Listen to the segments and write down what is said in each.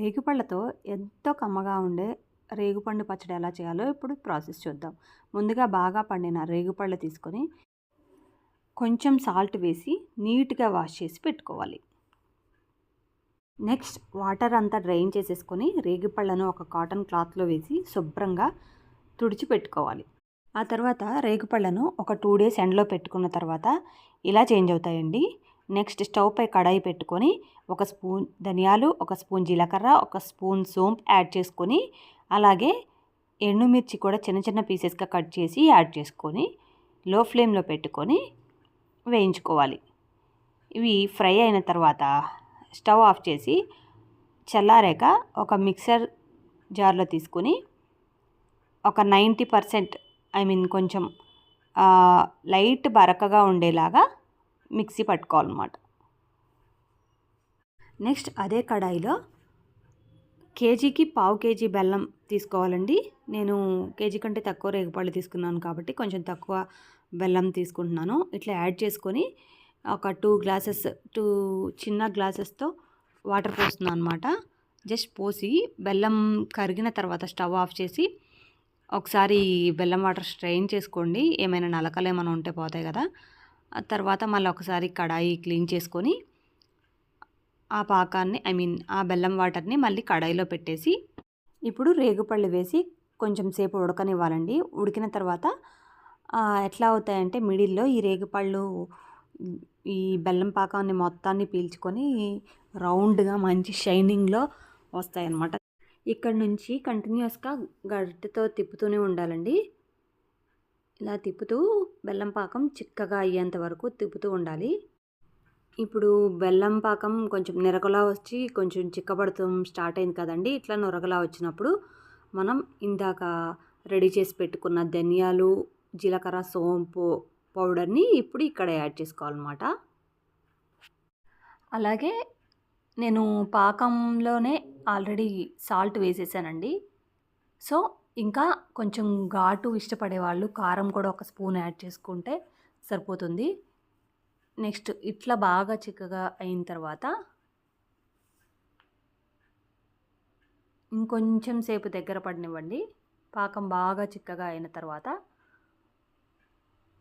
రేగుపళ్ళతో ఎంతో కమ్మగా ఉండే రేగుపండు పచ్చడి ఎలా చేయాలో ఇప్పుడు ప్రాసెస్ చూద్దాం. ముందుగా బాగా పండిన రేగుపళ్ళు తీసుకొని కొంచెం సాల్ట్ వేసి నీట్గా వాష్ చేసి పెట్టుకోవాలి. నెక్స్ట్ వాటర్ అంతా డ్రైన్ చేసేసుకొని రేగుపళ్ళను ఒక కాటన్ క్లాత్లో వేసి శుభ్రంగా తుడిచి పెట్టుకోవాలి. ఆ తర్వాత రేగుపళ్ళను ఒక 2 days ఎండలో పెట్టుకున్న తర్వాత ఇలా చేంజ్ అవుతాయండి. నెక్స్ట్ స్టవ్ పై కడాయి పెట్టుకొని 1 స్పూన్ ధనియాలు, 1 స్పూన్ జీలకర్ర, 1 స్పూన్ సోంపు యాడ్ చేసుకొని, అలాగే ఎండుమిర్చి కూడా చిన్న చిన్న పీసెస్గా కట్ చేసి యాడ్ చేసుకొని లో ఫ్లేమ్లో పెట్టుకొని వేయించుకోవాలి. ఇవి ఫ్రై అయిన తర్వాత స్టవ్ ఆఫ్ చేసి చల్లారాక ఒక మిక్సర్ జార్లో తీసుకొని ఒక 90% కొంచెం లైట్ బరకగా ఉండేలాగా మిక్సీ పట్టుకోవాలన్నమాట. నెక్స్ట్ అదే కడాయిలో కేజీకి 1/2 kg బెల్లం తీసుకోవాలండి. నేను కేజీ కంటే తక్కువ రేగుపళ్ళు తీసుకున్నాను కాబట్టి కొంచెం తక్కువ బెల్లం తీసుకుంటున్నాను. ఇట్లా యాడ్ చేసుకొని ఒక 2 చిన్న గ్లాసెస్తో వాటర్ పోస్తున్నాను అనమాట. జస్ట్ పోసి బెల్లం కరిగిన తర్వాత స్టవ్ ఆఫ్ చేసి ఒకసారి బెల్లం వాటర్ స్ట్రెయిన్ చేసుకోండి. ఏమైనా నలకలు ఏమైనా ఉంటే పోతాయి కదా. ఆ తర్వాత మళ్ళీ ఒకసారి కడాయి క్లీన్ చేసుకొని ఆ పాకాన్ని ఆ బెల్లం వాటర్ని మళ్ళీ కడాయిలో పెట్టేసి ఇప్పుడు రేగుపళ్ళు వేసి కొంచెం సేపు ఉడకనివ్వాలండి. ఉడికిన తర్వాత ఎట్లా అవుతాయంటే మిడిల్లో ఈ రేగుపళ్ళు ఈ బెల్లం పాకాన్ని మొత్తాన్ని పీల్చుకొని రౌండ్గా మంచి షైనింగ్లో వస్తాయన్నమాట. ఇక్కడ నుంచి కంటిన్యూస్గా గరిటెతో తిప్పుతూనే ఉండాలండి. ఇలా తిప్పుతూ బెల్లం పాకం చిక్కగా అయ్యేంత వరకు తిప్పుతూ ఉండాలి. ఇప్పుడు బెల్లం పాకం కొంచెం నిరగలా వచ్చి కొంచెం చిక్కబడుతూ స్టార్ట్ అయింది కదండి. ఇట్లా నొరగలా వచ్చినప్పుడు మనం ఇందాక రెడీ చేసి పెట్టుకున్న ధనియాలు, జీలకర్ర, సోంపు పౌడర్ని ఇప్పుడు ఇక్కడ యాడ్ చేసుకోవాలన్నమాట. అలాగే నేను పాకంలోనే ఆల్రెడీ సాల్ట్ వేసేసానండి. సో ఇంకా కొంచెం ఘాటు ఇష్టపడే వాళ్ళు కారం కూడా 1 స్పూన్ యాడ్ చేసుకుంటే సరిపోతుంది. నెక్స్ట్ ఇట్లా బాగా చిక్కగా అయిన తర్వాత ఇంకొంచెం సేపు దగ్గర పడనివ్వండి. పాకం బాగా చిక్కగా అయిన తర్వాత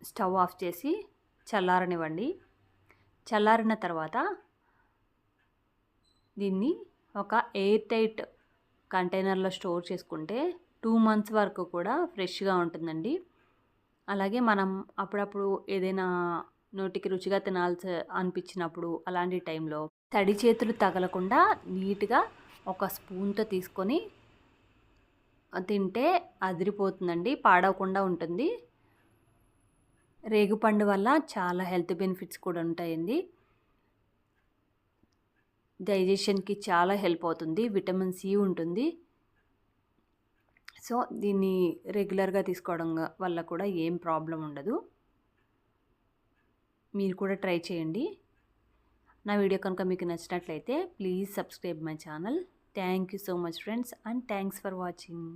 స్టవ్ ఆఫ్ చేసి చల్లారనివ్వండి. చల్లారిన తర్వాత దీన్ని ఒక ఎయిర్ టైట్ కంటైనర్లో స్టోర్ చేసుకుంటే 2 months వరకు కూడా ఫ్రెష్గా ఉంటుందండి. అలాగే మనం అప్పుడప్పుడు ఏదైనా నోటికి రుచిగా తినాల్సి అనిపించినప్పుడు అలాంటి టైంలో తడి చేతులు తగలకుండా నీట్గా 1 స్పూన్తో తీసుకొని తింటే అదిరిపోతుందండి. పాడవకుండా ఉంటుంది. రేగుపండు వల్ల చాలా హెల్త్ బెనిఫిట్స్ కూడా ఉంటాయండి. డైజెషన్కి చాలా హెల్ప్ అవుతుంది. విటమిన్ సి ఉంటుంది. సో దీన్ని రెగ్యులర్గా తీసుకోవడం వల్ల కూడా ఏం ప్రాబ్లం ఉండదు. మీరు కూడా ట్రై చేయండి. నా వీడియో కనుక మీకు నచ్చినట్లయితే please subscribe my channel. Thank you so much friends, and thanks for watching.